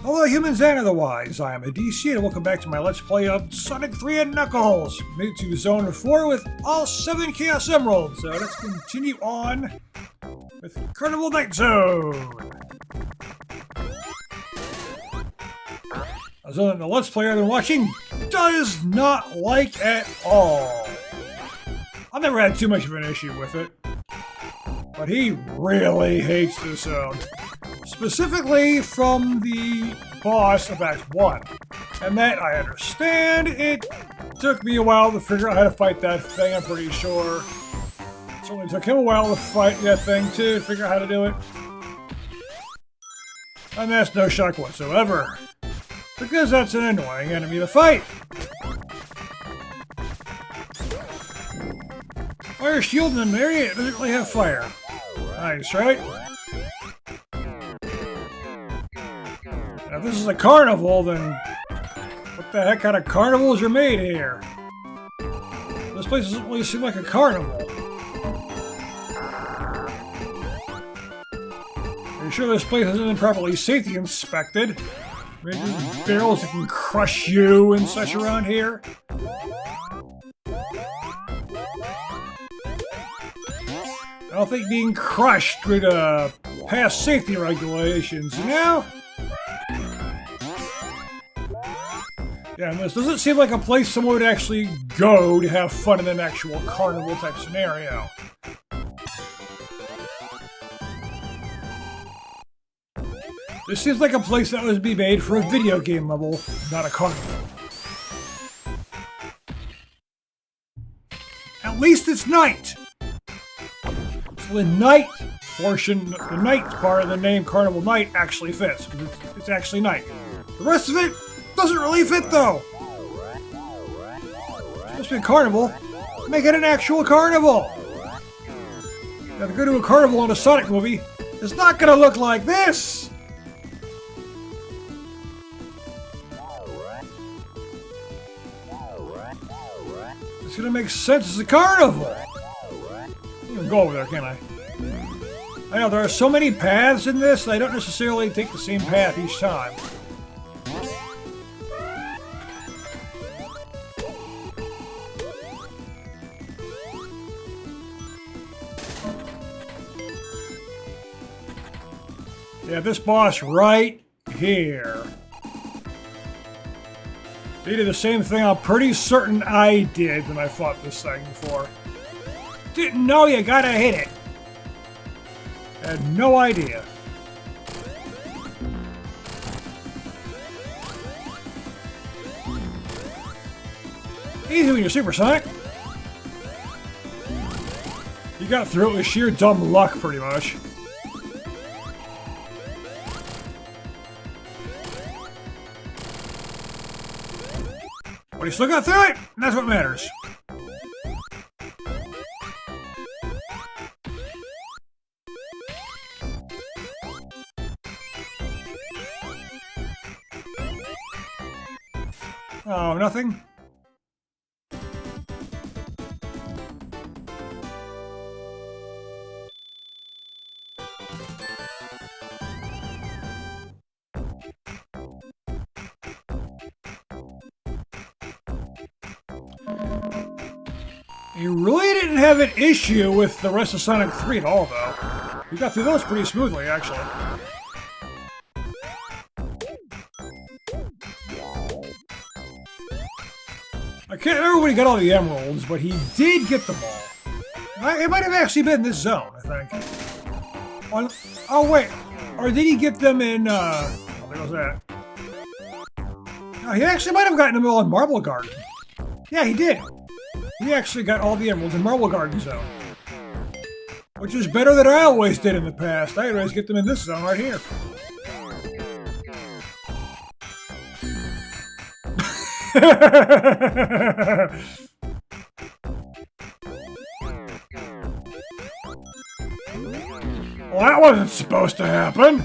Hello humans and otherwise, I am Addie and welcome back to my Let's Play of Sonic 3 and Knuckles. Made it to Zone 4 with all 7 Chaos Emeralds, so let's continue on with Carnival Night Zone. A zone that the Let's Player I've been watching does not like at all. I've never had too much of an issue with it, but he really hates this zone. Specifically from the boss of Act 1. And that I understand. It took me a while to figure out how to fight that thing, I'm pretty sure. It certainly took him a while to fight that thing too, to figure out how to do it. And that's no shock whatsoever. Because that's an annoying enemy to fight. Fire shield in an area, it doesn't really have fire. Nice, right? Now, if this is a carnival, then what the heck kind of carnivals are made here? This place doesn't really seem like a carnival. Are you sure this place hasn't been properly safety inspected? Maybe there's barrels that can crush you and such around here? I don't think being crushed would pass safety regulations, you know? Yeah, and this doesn't seem like a place someone would actually go to have fun in an actual carnival type scenario. This seems like a place that would be made for a video game level, not a carnival. At least it's night! So the night portion, the night part of the name Carnival Night actually fits, because it's actually night. The rest of it doesn't really fit though! It's supposed to be a carnival. Make it an actual carnival! Now to go to a carnival in a Sonic movie, it's not gonna look like this! It's gonna make sense as a carnival! I can't even go over there, can I? I know, there are so many paths in this that I don't necessarily take the same path each time. Yeah, this boss right here. He did the same thing I'm pretty certain I did when I fought this thing before. Didn't know you gotta hit it. Had no idea. Easy when you're supersonic. You got through it with sheer dumb luck, pretty much. But you still got through it, and that's what matters. Oh, nothing? You really didn't have an issue with the rest of Sonic 3 at all, though. You got through those pretty smoothly, actually. I can't remember when he got all the emeralds, but he did get them all. It might have actually been this zone, I think. Oh, wait. Or did he get them in, oh, there goes that. No, he actually might have gotten them all in Marble Garden. Yeah, he did. He actually got all the emeralds in Marble Garden Zone. Which is better than I always did in the past. I always get them in this zone right here. Well, that wasn't supposed to happen.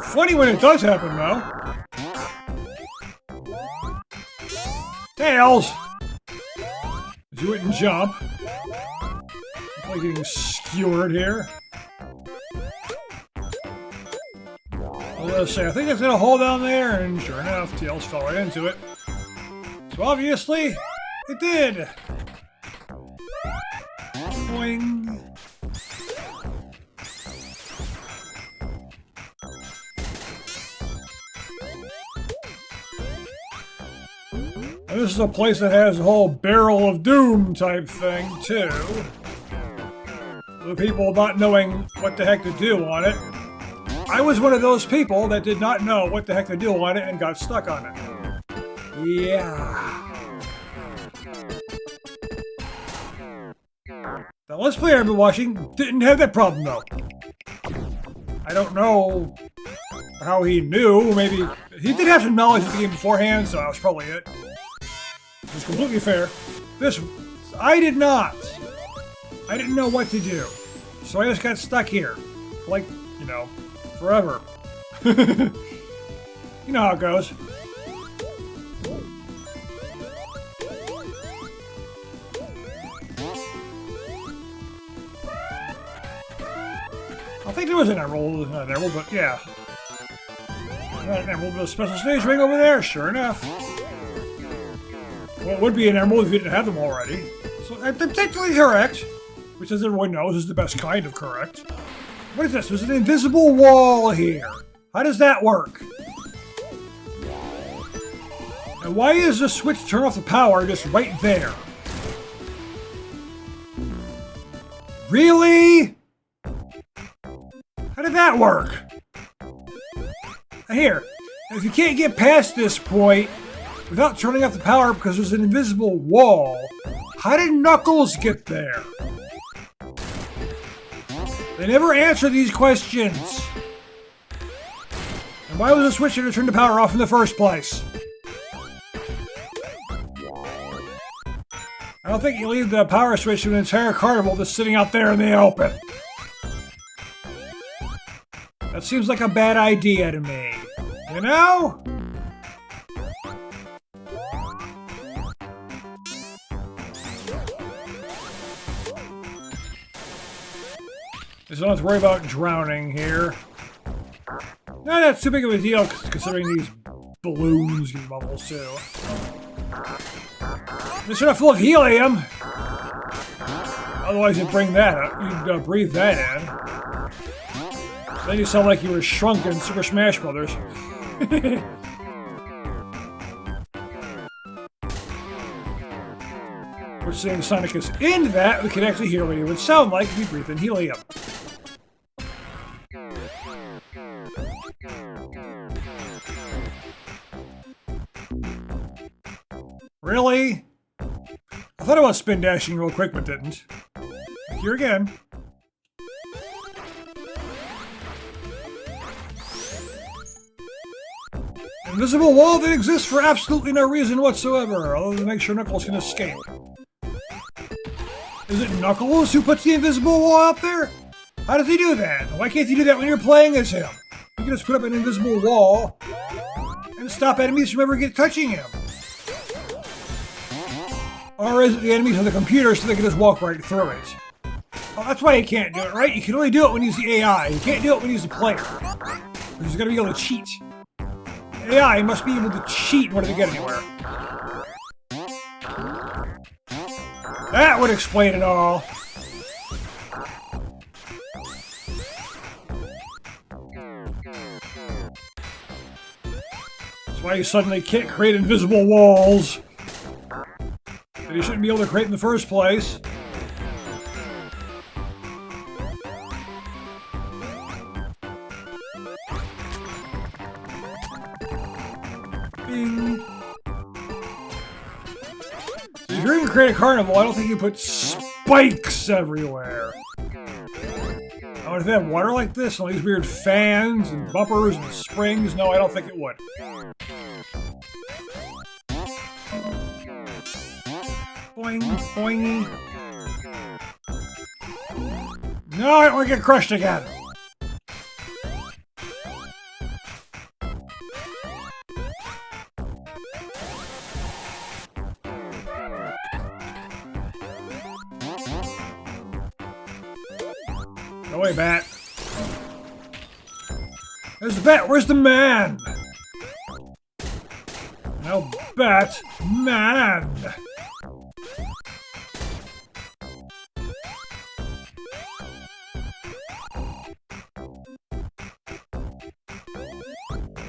Funny when it does happen, though. Tails! You wouldn't jump. Definitely getting skewered here. I was gonna say, I think it's in a hole down there, and sure enough, Tails fell right into it. So obviously, it did! Boing! And this is a place that has a whole barrel of doom type thing, too. The people not knowing what the heck to do on it. I was one of those people that did not know what the heck to do on it and got stuck on it. Yeah. The Let's Play I've been watching didn't have that problem, though. I don't know how he knew. Maybe he did have some knowledge of the game beforehand, so that was probably it. It was completely fair. This, I did not. I didn't know what to do. So I just got stuck here. Like, you know, forever. You know how it goes. I think there was an emerald. Not an emerald, but yeah. Not an emerald, but a special stage ring over there. Sure enough. Well, it would be an emerald if you didn't have them already. So I'm technically correct. Which, as everyone knows, is the best kind of correct. What is this? There's an invisible wall here. How does that work? And why is the switch to turn off the power just right there? Really? How did that work? Here, if you can't get past this point without turning off the power because there's an invisible wall, how did Knuckles get there? They never answer these questions. And why was the switch to turn the power off in the first place? I don't think you leave the power switch to an entire carnival just sitting out there in the open. That seems like a bad idea to me. You know? Just don't have to worry about drowning here. No, that's too big of a deal considering these balloons and bubbles too. They're sort of full of helium. Otherwise, you'd bring that up. You'd breathe that in. Then you sound like you were shrunk in Super Smash Brothers. Which, saying Sonic is in that, we can actually hear what it would sound like if you breathe in helium. Really? I thought about spin dashing real quick, but didn't. Here again. Invisible wall that exists for absolutely no reason whatsoever, other than to make sure Knuckles can escape. Is it Knuckles who puts the invisible wall out there? How does he do that? Why can't he do that when you're playing as him? You can just put up an invisible wall and stop enemies from ever touching him. Or is it the enemies on the computer so they can just walk right through it? Well, that's why you can't do it, right? You can only do it when you use the AI. You can't do it when you use the player. Because he's going to be able to cheat. AI must be able to cheat in order to get anywhere. That would explain it all. That's why you suddenly can't create invisible walls that you shouldn't be able to create in the first place. Bing. So if you're going to create a carnival, I don't think you put spikes everywhere. Oh, if they have water like this, and all these weird fans and bumpers and springs, no, I don't think it would. Boing, boing. No, I don't want to get crushed again. Go away, Bat. There's the bat. Where's the man? No Batman.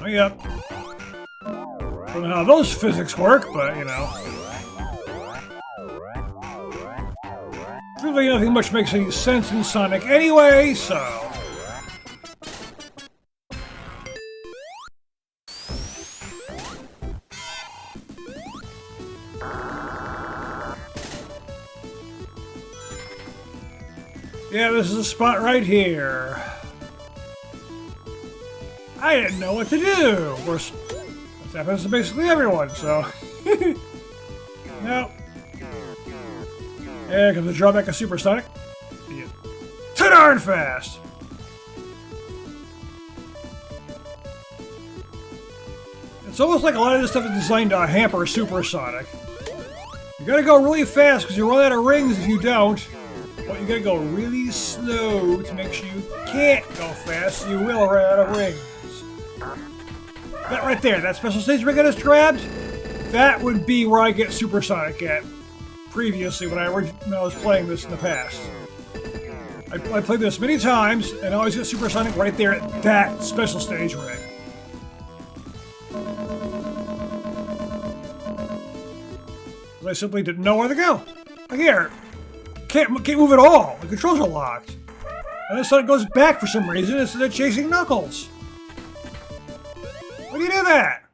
Oh, yep. Don't know how those physics work, but you know. Really, nothing much makes any sense in Sonic anyway, so. Yeah, this is a spot right here. I didn't know what to do. Of course, this happens to basically everyone, so. Nope. Yeah, comes the drawback of Supersonic. Yeah. Too darn fast! It's almost like a lot of this stuff is designed to hamper Supersonic. You gotta go really fast because you run out of rings if you don't. But you gotta go really slow to make sure you can't go fast, so you will run out of rings. That right there, that special stage ring I just grabbed, that would be where I get Supersonic at. Previously, when I was playing this in the past. I played this many times, and I always get Supersonic right there at that special stage ring. I simply didn't know where to go. Like here, can't move at all. The controls are locked. And then Sonic goes back for some reason instead of chasing Knuckles. Why do you do that?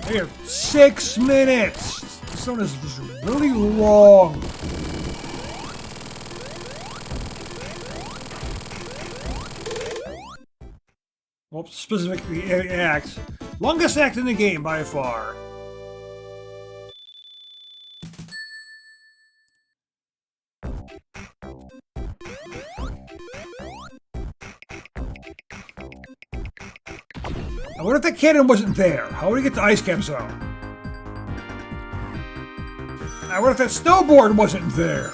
Here, 6 minutes. This one is really long. Well, specifically the act. Longest act in the game by far. Now, what if the cannon wasn't there? How would he get to Ice Cap Zone? Now, what if that snowboard wasn't there?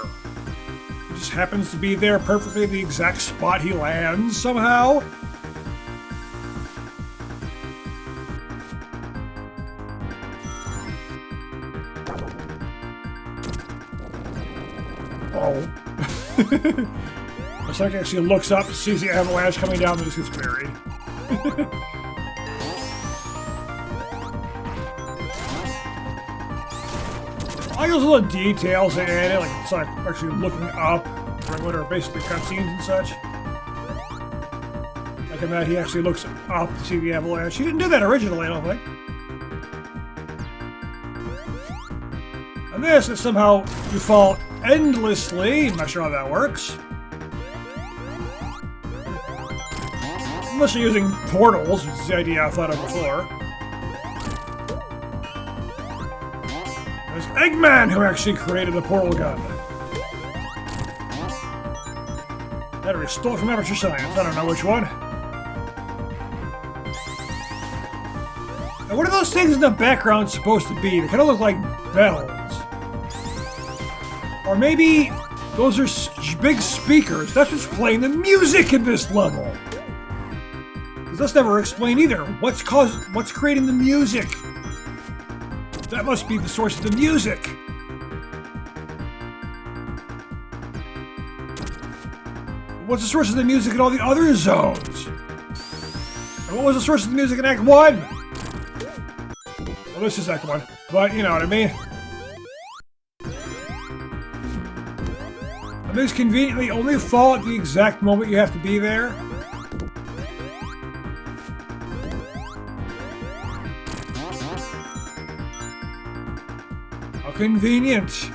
It just happens to be there perfectly at the exact spot he lands somehow? Oh. The Sonic actually looks up, sees the avalanche coming down, and just gets buried. I like those little details they added, like it's like actually looking up during what are basically cutscenes and such. Like in that he actually looks up to see the avalanche. He didn't do that originally, I don't think. And this is somehow you fall endlessly. I'm not sure how that works. Unless you're using portals, which is the idea I thought of before. There's Eggman, who actually created the portal gun. That was stolen from Amateur Science. I don't know which one. Now, what are those things in the background supposed to be? They kind of look like bells. Or maybe those are big speakers. That's what's playing the music in this level. That's never explained either. What's creating the music? That must be the source of the music. What's the source of the music in all the other zones? And what was the source of the music in Act 1? Well, this is Act 1, but you know what I mean. And these conveniently only fall at the exact moment you have to be there. Convenient.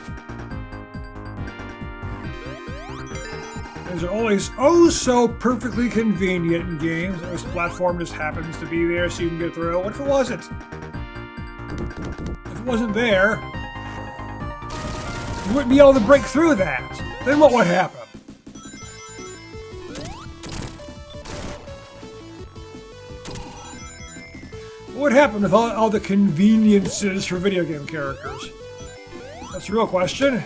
Those are always oh so perfectly convenient in games. This platform just happens to be there so you can get through. What if it wasn't? If it wasn't there, you wouldn't be able to break through that. Then what would happen? What would happen with all the conveniences for video game characters? That's the real question.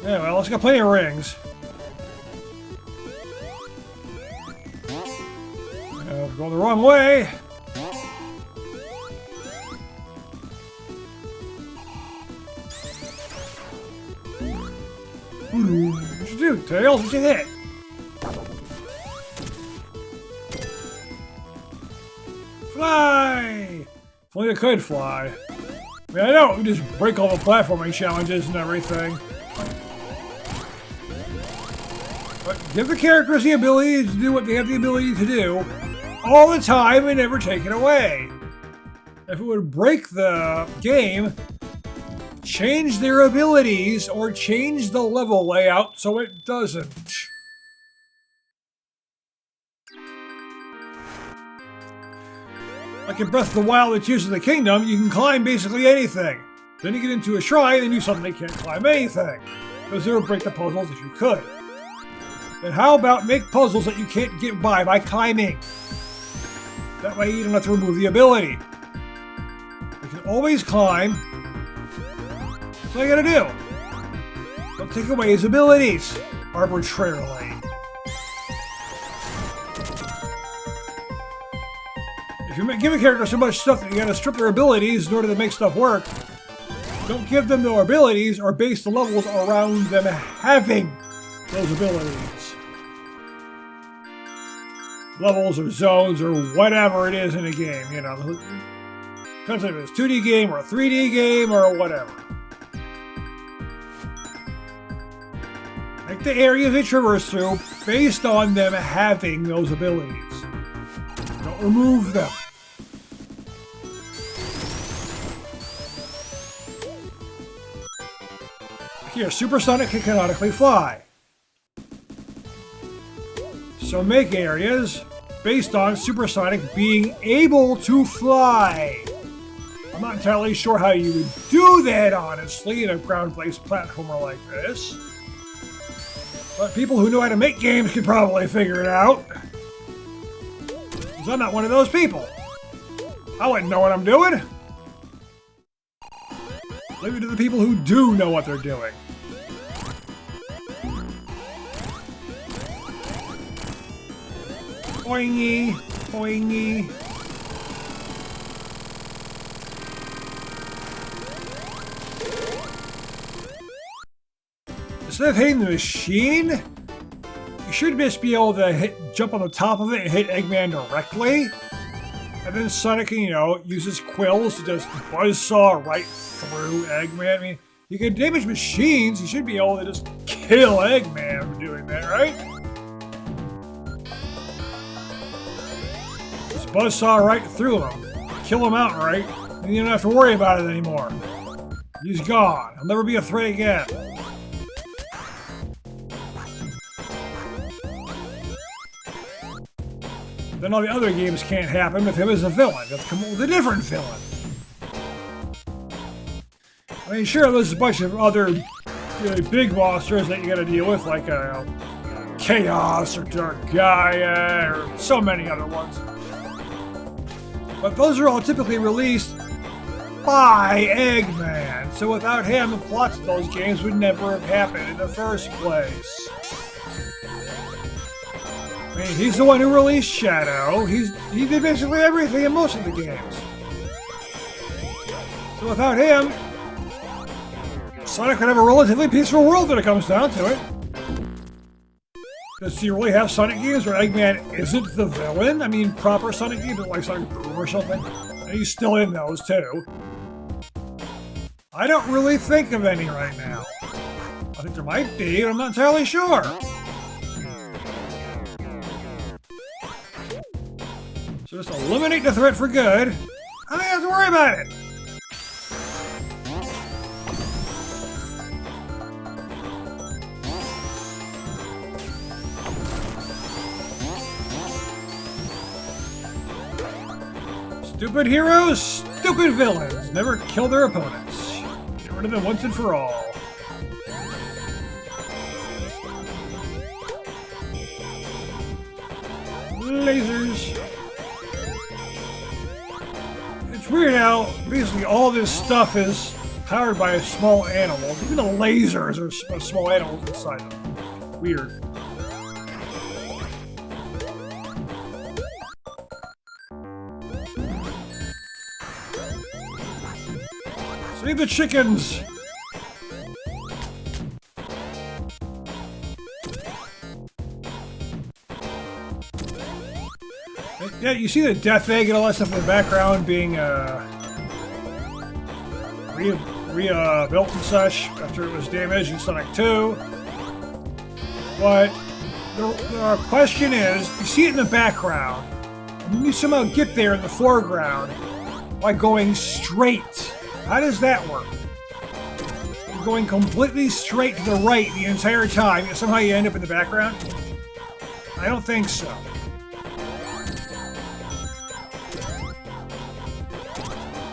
Anyway, let's got plenty of rings. Going the wrong way. What'd you do, Tails? What'd you hit? Fly! If only I could fly. I mean, I know we just break all the platforming challenges and everything. But give the characters the ability to do what they have the ability to do all the time and never take it away. If it would break the game, change their abilities or change the level layout so it doesn't. Like in Breath of the Wild and Tears of the Kingdom, you can climb basically anything. Then you get into a shrine and you suddenly can't climb anything. Because they would break the puzzles if you could. Then how about make puzzles that you can't get by climbing? That way you don't have to remove the ability. You can always climb. That's all you gotta do. Don't take away his abilities arbitrarily. If you give a character so much stuff that you gotta strip their abilities in order to make stuff work, don't give them their abilities or base the levels around them having those abilities. Levels or zones or whatever it is in a game, you know. Depends if it's a 2D game or a 3D game or whatever. Like the areas they traverse through based on them having those abilities. Don't remove them. Here, Supersonic can canonically fly. So make areas based on Supersonic being able to fly. I'm not entirely sure how you would do that, honestly, in a ground-based platformer like this. But people who know how to make games could probably figure it out. Because I'm not one of those people. I wouldn't know what I'm doing. Leave it to the people who do know what they're doing. Boingy, boingy. Instead of hitting the machine, you should just be able to jump on the top of it and hit Eggman directly. And then Sonic, you know, uses quills to just buzzsaw right through Eggman. I mean, you can damage machines, you should be able to just kill Eggman for doing that, right? Just buzzsaw right through him. Kill him outright, and you don't have to worry about it anymore. He's gone. He'll never be a threat again. Then all the other games can't happen with him as a villain. You have to come up with a different villain. I mean, sure, there's a bunch of other big monsters that you gotta deal with, like Chaos or Dark Gaia or so many other ones. But those are all typically released by Eggman. So without him, the plots of those games would never have happened in the first place. I mean, he's the one who released Shadow. He did basically everything in most of the games. So without him, Sonic could have a relatively peaceful world when it comes down to it. Does he really have Sonic games where Eggman isn't the villain? I mean, proper Sonic games like Sonic Boom or something? And he's still in those too. I don't really think of any right now. I think there might be, but I'm not entirely sure. So just eliminate the threat for good. I don't have to worry about it. Stupid heroes, stupid villains. Never kill their opponents. Get rid of them once and for all. Lasers. It's weird how basically all this stuff is powered by a small animal. Even the lasers are small animals inside them. Weird. Save the chickens! Yeah, you see the death egg and all that stuff in the background being rebuilt and such after it was damaged in Sonic 2. But the question is, you see it in the background, and then you somehow get there in the foreground by going straight. How does that work? You're going completely straight to the right the entire time, and somehow you end up in the background? I don't think so.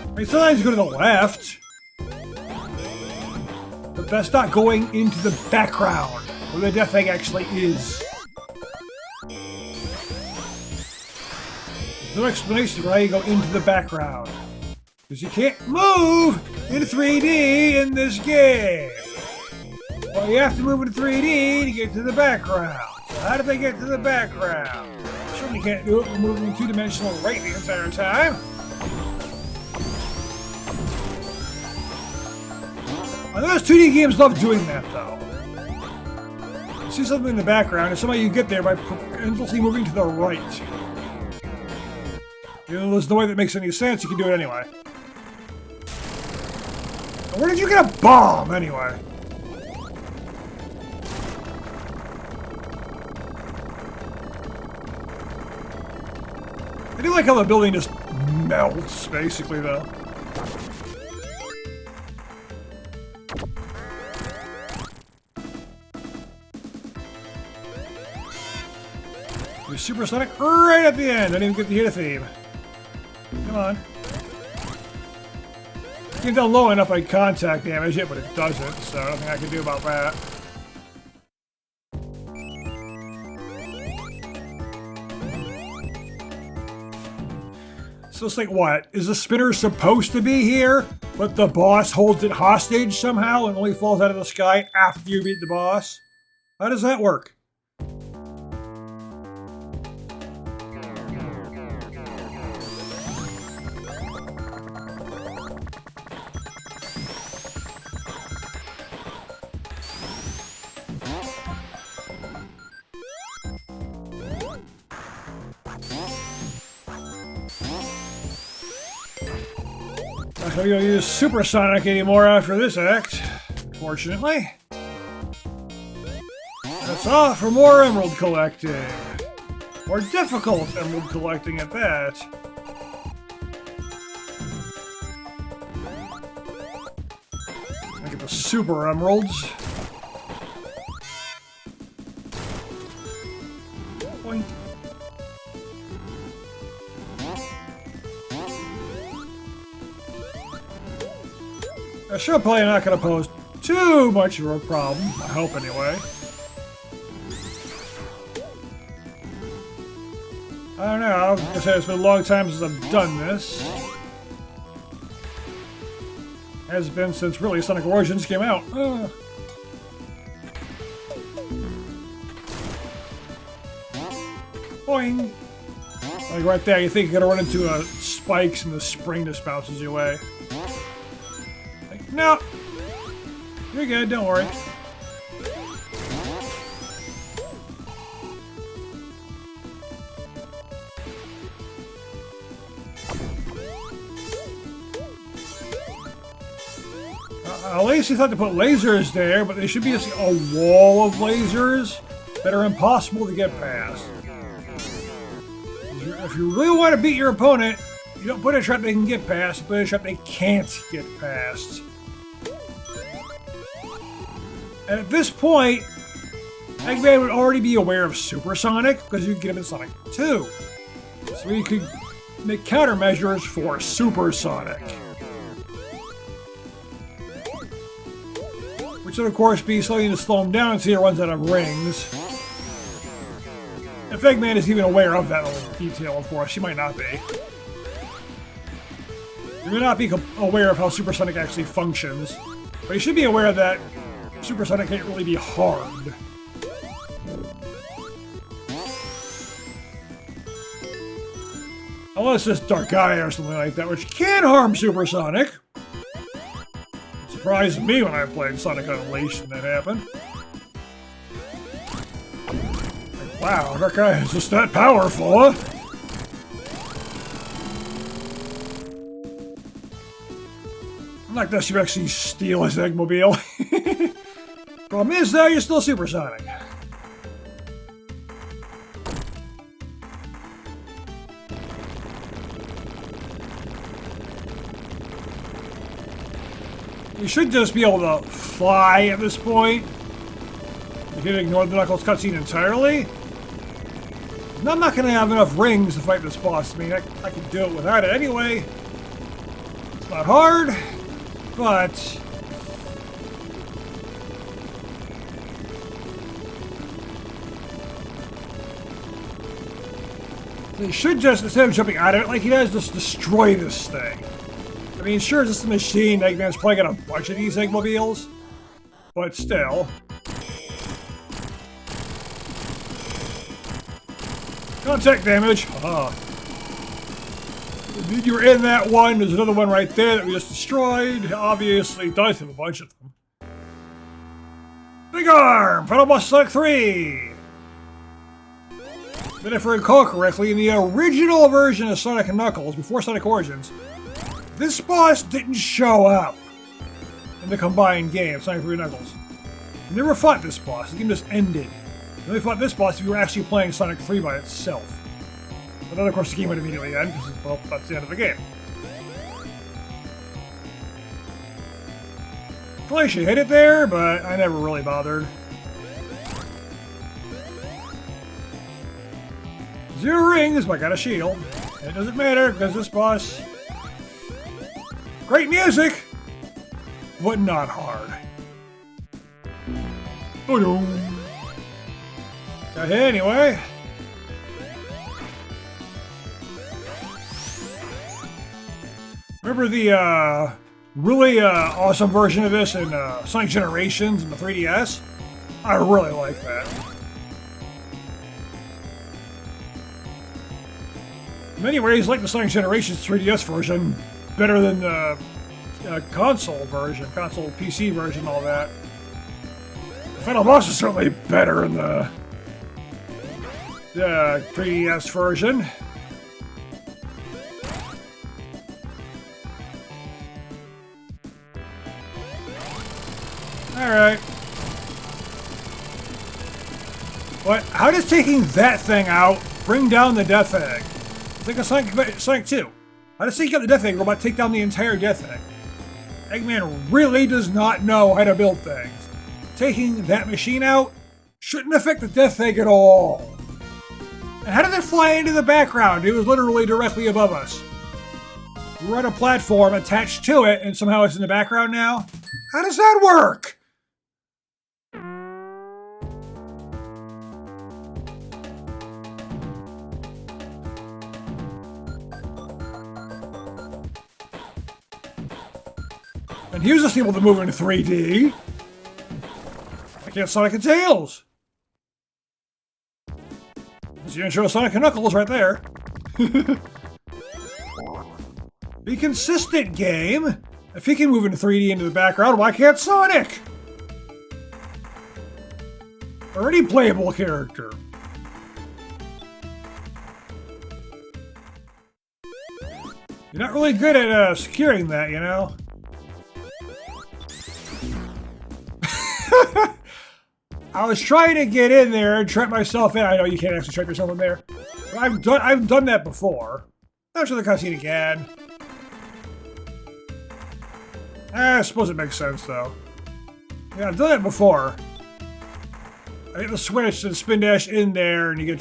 I mean, sometimes you go to the left, but that's not going into the background, where the death egg actually is. There's no explanation for how you go into the background, because you can't move in 3D in this game. Well, you have to move in 3D to get to the background. So how did they get to the background? Certainly can't do it when moving in two-dimensional right the entire time. I know those 2D games love doing that, though. You see something in the background, and somehow you get there by endlessly moving to the right. You know, there's no way that makes any sense, you can do it anyway. Now, where did you get a bomb, anyway? I do like how the building just melts, basically, though. Supersonic right at the end. I didn't even get to hear the theme. Come on. You can tell low enough I contact damage it, but it doesn't, so I don't think I can do about that. So it's like what? Is the spinner supposed to be here, but the boss holds it hostage somehow and only falls out of the sky after you beat the boss? How does that work? I'm not going to use Supersonic anymore after this act, unfortunately. That's all for more emerald collecting. More difficult emerald collecting at that. Look at the super emeralds. Boink. I'm sure probably not going to pose too much of a problem. I hope anyway. I don't know. Like I said, it's been a long time since I've done this. Has been since really Sonic Origins came out. Boing! Like right there, you think you're gonna run into spikes and the spring just bounces you away. Like, no! You're good, don't worry. At least he thought to put lasers there, but there should be just a wall of lasers that are impossible to get past. If you really want to beat your opponent, you don't put a trap they can get past, you put a trap they can't get past. And at this point, Eggman would already be aware of Supersonic, because you could get him in Sonic 2. So he could make countermeasures for Supersonic. Which would of course be something to slow him down until he runs out of rings. If Eggman is even aware of that little detail, of course, he might not be. You may not be aware of how Supersonic actually functions, but you should be aware that Supersonic can't really be harmed. Unless it's Dark Gaia or something like that, which can harm Supersonic. It surprised me when I played Sonic Unleashed and that happened. Like, wow, Dark Gaia is just that powerful, huh? Like this, you actually steal his Eggmobile. Problem is, though, you're still Supersonic. You should just be able to fly at this point. You can ignore the Knuckles cutscene entirely. And I'm not going to have enough rings to fight this boss. I mean, I can do it without it anyway. It's not hard. But they should just, instead of jumping out of it like he does, just destroy this thing. I mean, sure, it's just a machine. Eggman's probably got a bunch of these Eggmobiles, but still. Contact damage. You're in that one. There's another one right there that we just destroyed. Obviously, does have a bunch of them. Big Arm! Final boss Sonic 3! Then if I recall correctly, in the original version of Sonic & Knuckles, before Sonic Origins, this boss didn't show up in the combined game, Sonic 3 and Knuckles. You never fought this boss. The game just ended. You only fought this boss if you were actually playing Sonic 3 by itself. But then, of course, the game would immediately end, because, well, that's the end of the game. Probably should hit it there, but I never really bothered. 0 rings, but I got a shield. It doesn't matter, because this boss... Great music! But not hard. Oh no! Got hit anyway. Remember the really awesome version of this in Sonic Generations and the 3DS? I really like that. In many ways, like the Sonic Generations 3DS version, better than the console version, console PC version, all that. The final boss is certainly better in the 3DS version. Alright. What? How does taking that thing out bring down the Death Egg? Think of Sonic 2. How does taking out the Death Egg robot take down the entire Death Egg? Eggman really does not know how to build things. Taking that machine out shouldn't affect the Death Egg at all. And how did it fly into the background? It was literally directly above us. We're on a platform attached to it, and somehow it's in the background now? How does that work? And he was just able to move in 3D. I can't Sonic and Tails. There's the intro of Sonic and Knuckles right there. Be consistent, game. If he can move in 3D into the background, why can't Sonic? Or any playable character. You're not really good at securing that, you know? I was trying to get in there and trap myself in. I know you can't actually trap yourself in there. But I've done that before. Not sure the cutscene again. I suppose it makes sense, though. Yeah, I've done it before. I hit the switch and spin dash in there, and you get...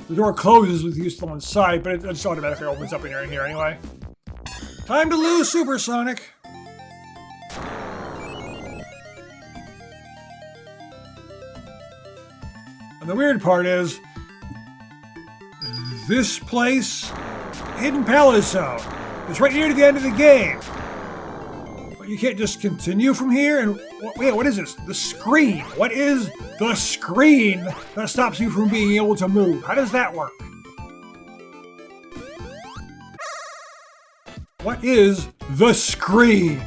the door closes with you still inside, but it just automatically opens up in here anyway. Time to lose, Supersonic! And the weird part is... this place... Hidden Palace Zone. It's right near to the end of the game. But you can't just continue from here and... Wait, what is this? The screen. What is the screen that stops you from being able to move? How does that work? What is the screen?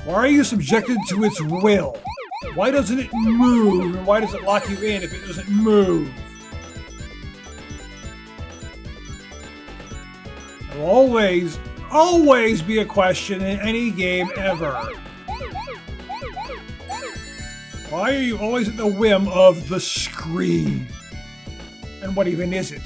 Why are you subjected to its will? Why doesn't it move? And why does it lock you in if it doesn't move? There will always be a question in any game ever. Why are you always at the whim of the screen? And what even is it?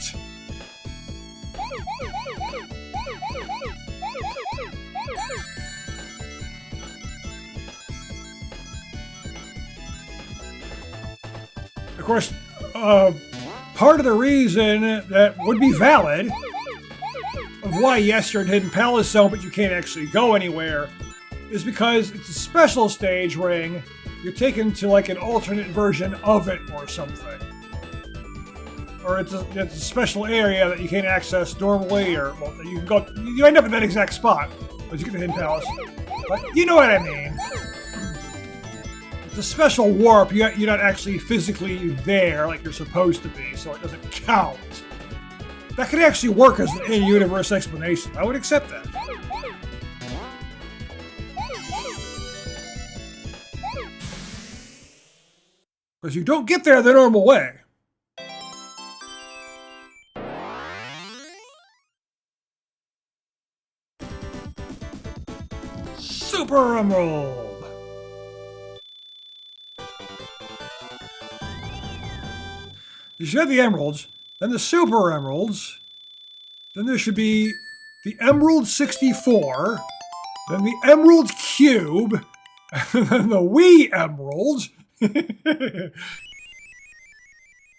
Of course, part of the reason that would be valid of why, yes, you're in Hidden Palace Zone, but you can't actually go anywhere, is because it's a special stage ring. You're taken to like an alternate version of it or something. Or it's a special area that you can't access normally, or well, you can go. You end up in that exact spot as you get to Hidden Palace. But you know what I mean. It's a special warp. You're not actually physically there like you're supposed to be, so it doesn't count. That could actually work as an in-universe explanation. I would accept that. Because you don't get there the normal way. Super Emerald! You should have the emeralds, then the Super Emeralds, then there should be the Emerald 64, then the Emerald Cube, and then the Wii Emerald.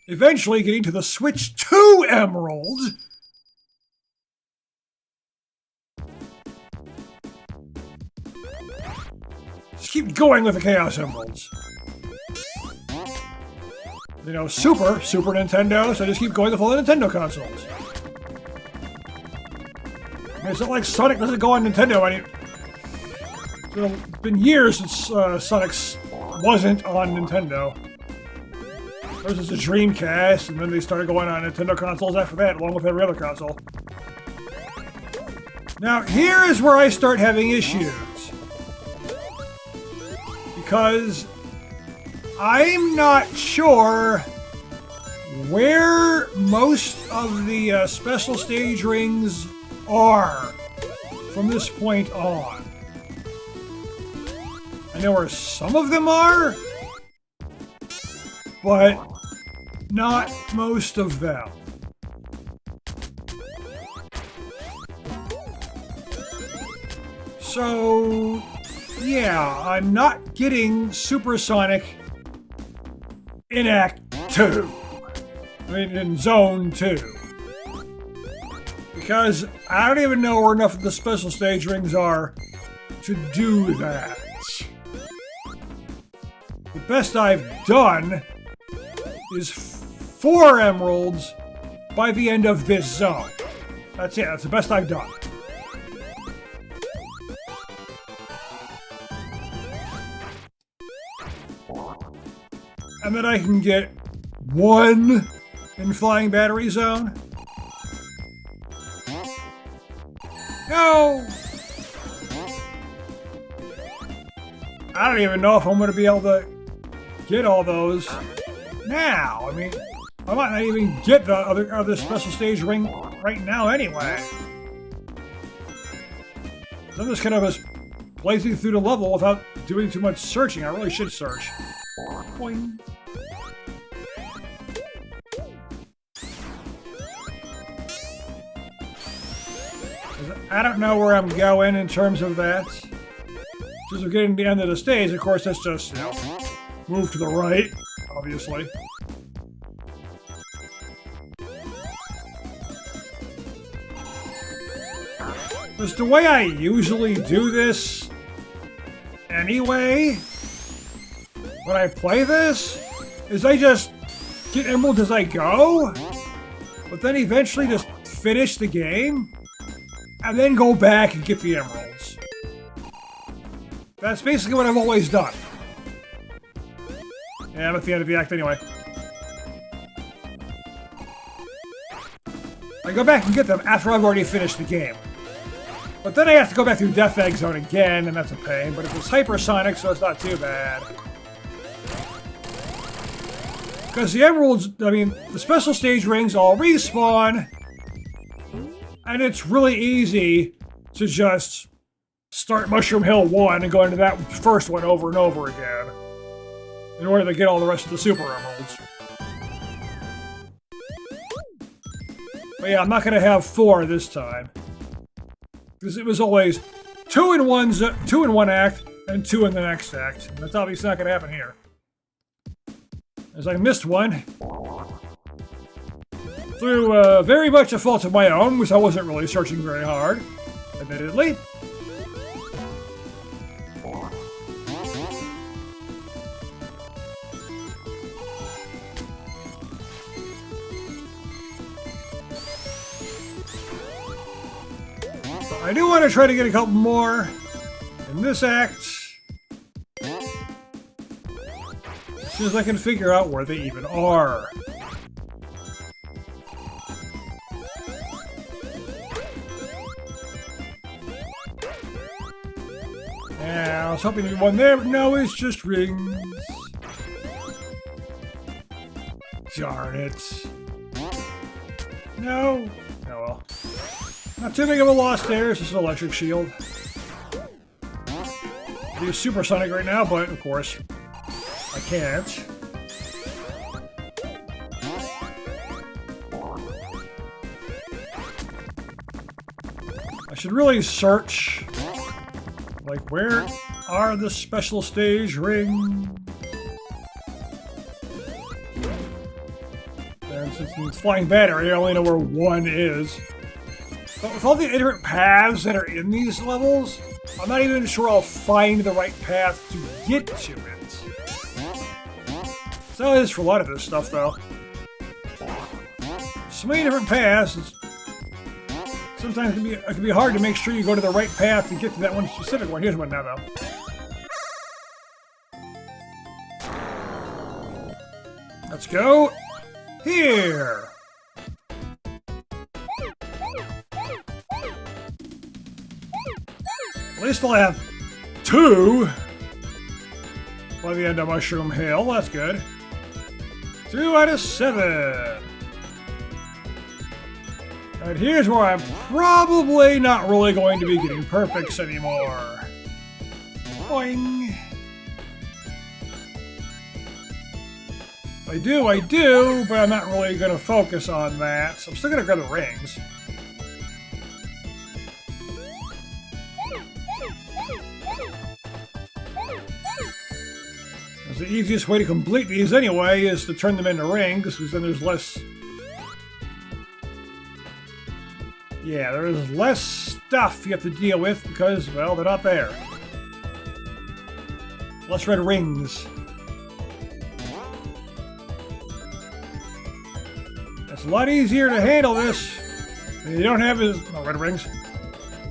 Eventually getting to the Switch 2 Emerald. Just keep going with the Chaos Emeralds. You know, Super Nintendo, so just keep going with all the Nintendo consoles. I mean, it's not like Sonic doesn't go on Nintendo anymore. It's been years since Sonic wasn't on Nintendo. There was a Dreamcast, and then they started going on Nintendo consoles after that, along with every other console. Now, here is where I start having issues. Because I'm not sure where most of the special stage rings are from this point on. I know where some of them are, but not most of them. So, yeah, I'm not getting Supersonic in Act 2. I mean, in Zone 2. Because I don't even know where enough of the special stage rings are to do that. The best I've done is 4 emeralds by the end of this zone. That's it, that's the best I've done. And then I can get 1 in Flying Battery Zone. No! I don't even know if I'm going to be able to get all those now. I mean, I might not even get the other special stage ring right now anyway. I'm just kind of just blazing through the level without doing too much searching. I really should search. Boing. I don't know where I'm going in terms of that. Since we're getting to the end of the stage, of course, that's just, you know, move to the right, obviously. Because the way I usually do this, anyway, when I play this, is I just get emeralds as I go, but then eventually just finish the game. and then go back and get the emeralds. That's basically what I've always done. Yeah, I'm at the end of the act anyway. I go back and get them after I've already finished the game. But then I have to go back through Death Egg Zone again, and that's a pain. But it's hypersonic, so it's not too bad. Because the emeralds, I mean, the special stage rings all respawn. And it's really easy to just start Mushroom Hill 1 and go into that first one over and over again. In order to get all the rest of the Super Emeralds. But yeah, I'm not going to have 4 this time. Because it was always 2 in one act and 2 in the next act. And that's obviously not going to happen here. As I missed one. Through very much a fault of my own, which I wasn't really searching very hard, admittedly. I do want to try to get a couple more in this act. As soon as I can figure out where they even are. Yeah, I was hoping there'd be one there, but no, it's just rings. Darn it. No. Oh well. Not too big of a loss there, it's just an electric shield. I use supersonic right now, but of course, I can't. I should really search, like, where are the special stage rings? And since it's flying battery, I only know where one is. But with all the different paths that are in these levels, I'm not even sure I'll find the right path to get to it. So it is for a lot of this stuff, though. So many different paths, sometimes it can be hard to make sure you go to the right path to get to that one specific one. Here's one now, though. Let's go here. At least I'll have 2 by the end of Mushroom Hill. That's good. 2 out of 7. And here's where I'm probably not really going to be getting perfects anymore. Boing. I do, but I'm not really going to focus on that. So I'm still going to grab the rings. The easiest way to complete these anyway is to turn them into rings, because then there's less... Yeah, there's less stuff you have to deal with because, well, they're not there. Less red rings. It's a lot easier to handle this when you don't have red rings.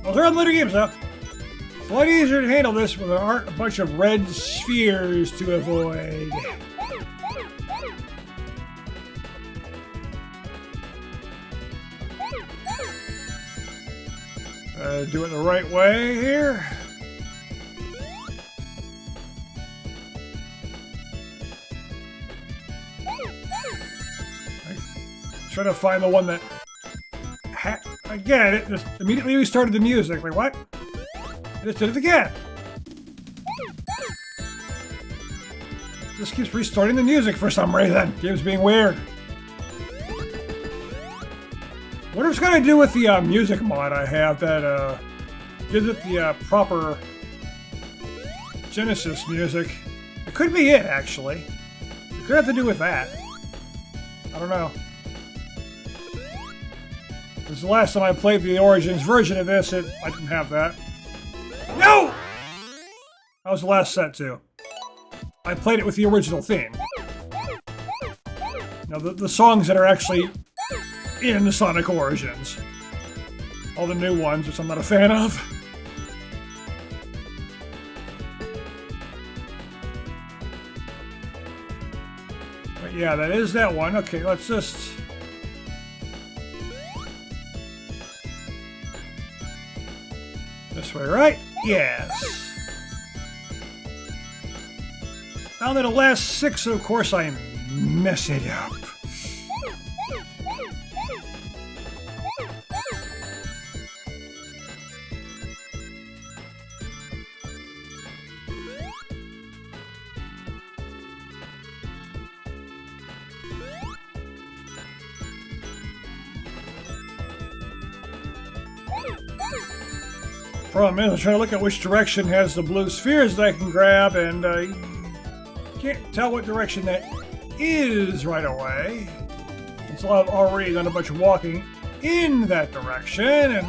Well, they're on later games, though. It's a lot easier to handle this when there aren't a bunch of red spheres to avoid. Do it the right way here. Try to find the one that... Again, it just immediately restarted the music. Like, what? I just did it again. This keeps restarting the music for some reason. Game's being weird. What it's going to do with the music mod I have that gives it the proper Genesis music. It could be it, actually. It could have to do with that. I don't know. This is the last time I played the Origins version of this, I didn't have that. No! That was the last set, too. I played it with the original theme. Now, the songs that are actually in the Sonic Origins. All the new ones, which I'm not a fan of. But yeah, that is that one. Okay, let's just... This way, right? Yes. Now that the last 6, of course, I mess it up. Problem is, I'm trying to look at which direction has the blue spheres that I can grab, and can't tell what direction that is right away. So I've already done a bunch of walking in that direction, and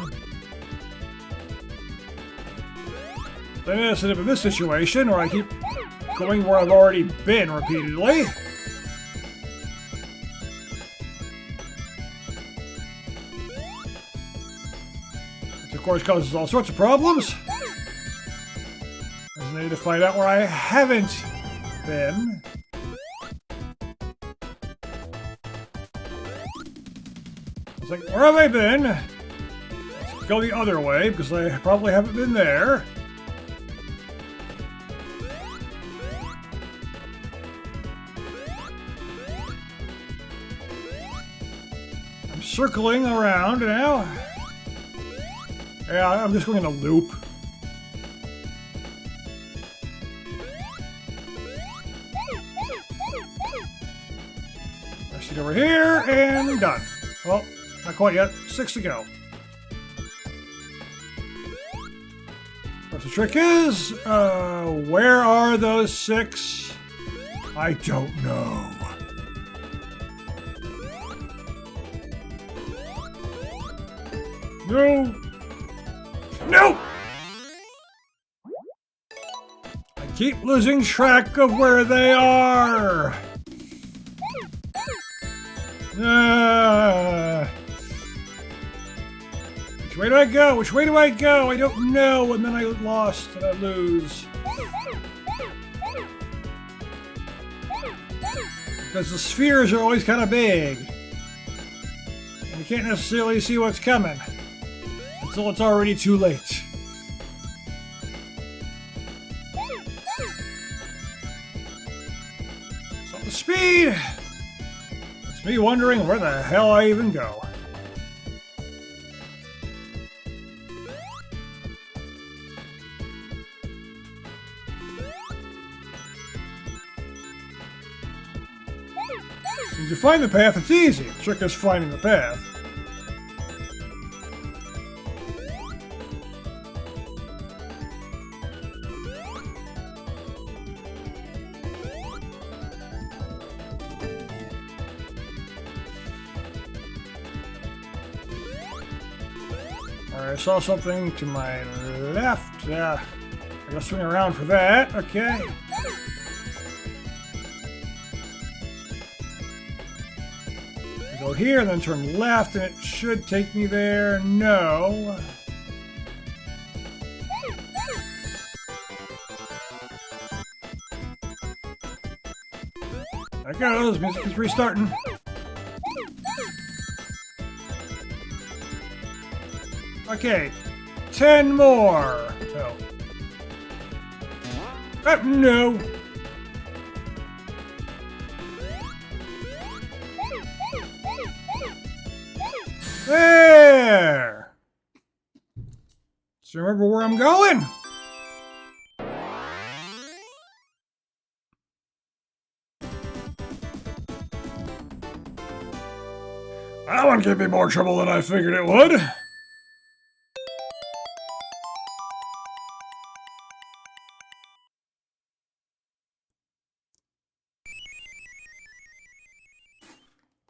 then I end up in this situation where I keep going where I've already been repeatedly. Which of course causes all sorts of problems. I need to find out where I haven't been. It's like, where have I been? Let's go the other way, because I probably haven't been there. I'm circling around now. Yeah, I'm just going in a loop. I see it over here, and done. Well, not quite yet. 6 to go. What the trick is, where are those 6? I don't know. No! No! I keep losing track of where they are! Which way do I go? Which way do I go? I don't know, and then I lost and I lose. Because the spheres are always kind of big. And you can't necessarily see what's coming until it's already too late. So the speed, it's me wondering where the hell I even go. Since you find the path, it's easy. The trick is finding the path. I saw something to my left. I gotta swing around for that. Okay. I go here and then turn left, and it should take me there. No. There it goes. Music is restarting. Okay, 10 more. Oh. No. There. So remember where I'm going? That one gave me more trouble than I figured it would.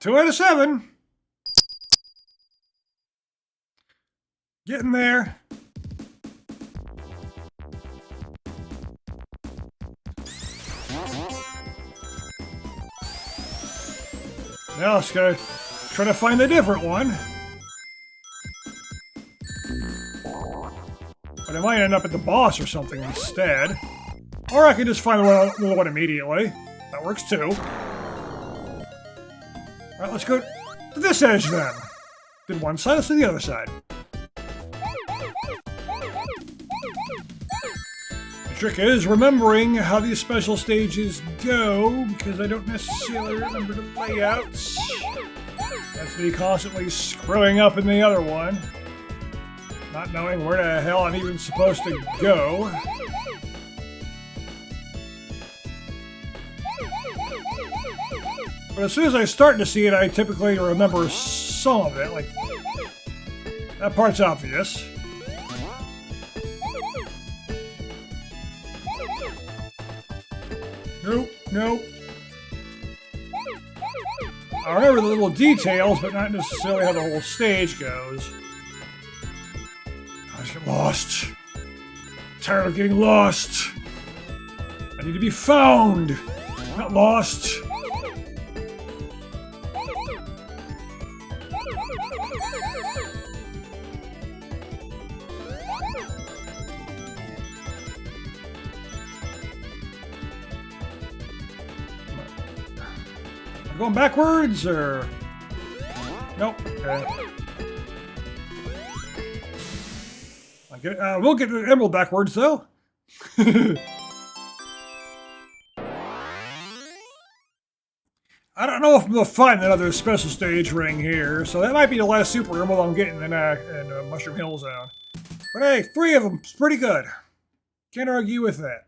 Two out of 7. Getting there. Now let's go try to find a different one. But I might end up at the boss or something instead. Or I can just find the one immediately. That works too. Alright, let's go to this edge then. Did one side, let's do the other side. The trick is remembering how these special stages go, because I don't necessarily remember the layouts. That's me constantly screwing up in the other one. Not knowing where the hell I'm even supposed to go. But as soon as I start to see it, I typically remember some of it. Like, that part's obvious. Nope, nope. I remember the little details, but not necessarily how the whole stage goes. I just get lost. I'm tired of getting lost. I need to be found, not lost. Going backwards, or... Nope. Okay. We'll get the emerald backwards, though. I don't know if I'm going to find another special stage ring here, so that might be the last super emerald I'm getting in Mushroom Hill Zone. But hey, 3 of them is pretty good. Can't argue with that.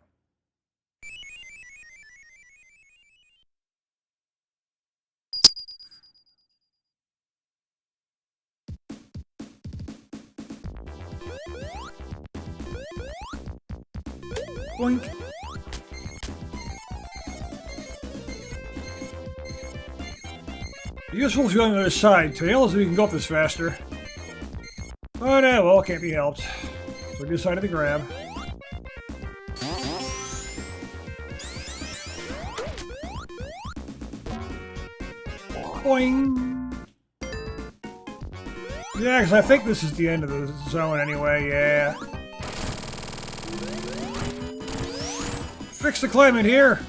Boink. Useful if you're on the other side, Tails, so you can go up this faster. But, well, can't be helped. So we decided to grab. Boing! Yeah, because I think this is the end of the zone anyway, yeah. Fix the climate here!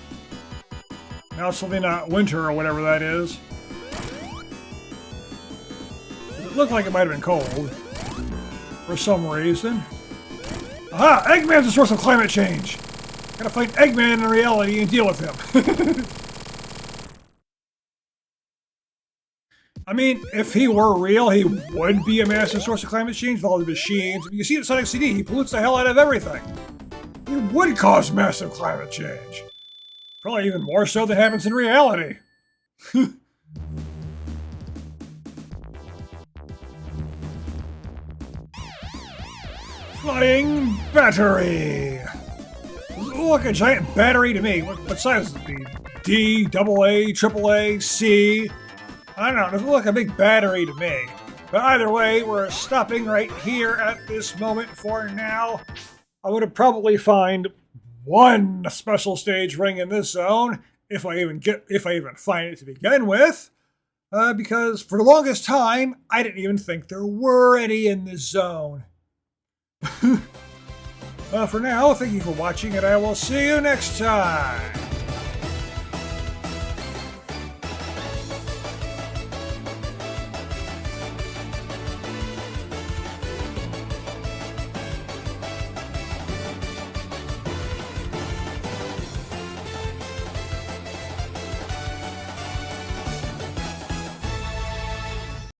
Now it's something not winter or whatever that is. It looked like it might have been cold. For some reason. Aha! Eggman's the source of climate change! Gotta find Eggman in reality and deal with him. I mean, if he were real, he would be a massive source of climate change with all the machines. You see it in Sonic CD, he pollutes the hell out of everything. He would cause massive climate change. Probably even more so than happens in reality. Flying battery! Does it look like a giant battery to me? What size would it be? D, AA, AAA, C? I don't know, it doesn't look like a big battery to me. But either way, we're stopping right here at this moment for now. I would have probably find one special stage ring in this zone, if I even find it to begin with. Because for the longest time, I didn't even think there were any in this zone. For now, thank you for watching, and I will see you next time!